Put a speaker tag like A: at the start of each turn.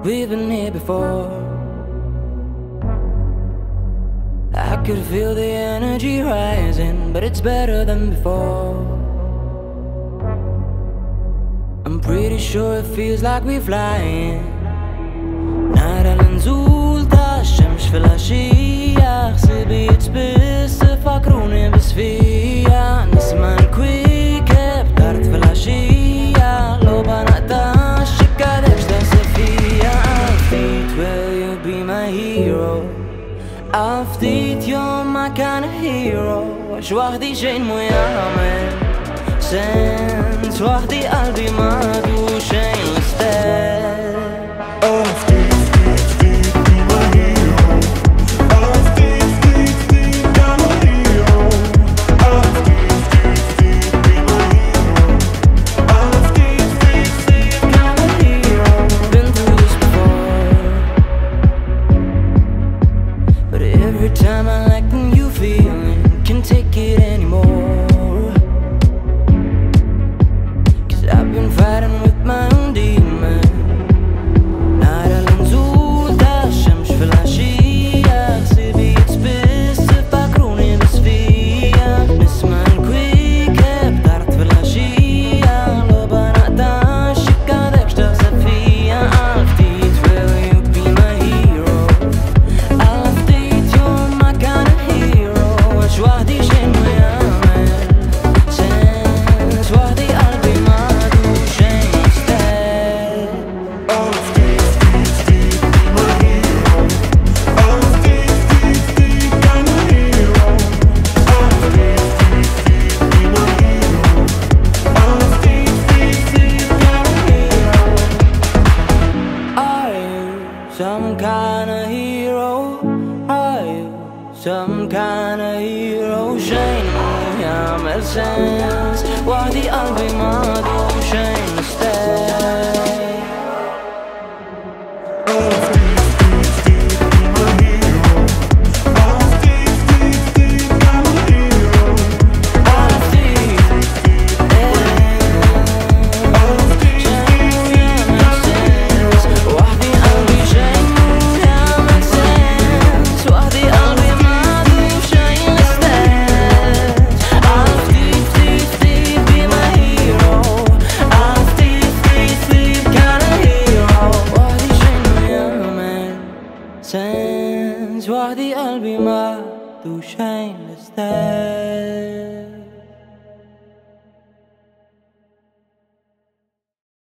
A: we've been here before. I could feel the energy rising, but it's better than before. I'm pretty sure it feels like we're flying. نار النزول تاع الشمس في العشية، حسابي يتبس فكروني بس فيا. نسمع الكويكب طارت في العشية، لو بنقطعش كدبش تحسب فيا. عفيت will you be my hero؟ عفيت you're my kind of hero. عش وحدي شيء مو يعمل sense، وحدي قلبي ما عدو شيء مستاهل. Every time I like the new feeling, can't take it anymore. 'Cause I've been fighting with my own demon. نار النزول تاع الشمس في العشية، حسابي يتبس فكروني بس فيا. نسمع الكويكب طارت في العشية، لو بنقطعش كدبش تحسب فيا. عرفتيت will you be my hero؟ وحدي شي مو يعمل sense، وحدي قلبي ما عدو شي مستاهل.
B: All of these be my hero. All of these kind of hero. All of these be my hero. All of these kind of hero.
A: Are you some kind of hero? Are you some kind of hero? شيء مو يعمل sense، وحدي قلبي ما عدو شي مستاهل.
B: All of these be my hero. All of these kind of hero.
A: All of these,
B: All of these
A: وحدي قلبي شي مو يعمل sense، وحدي قلبي ما عدو شي مستاهل. All of these be my hero. All of these kind of hero. وحدي شي مو يعمل sense، وحدي قلبي ما عدو شي مستاهل.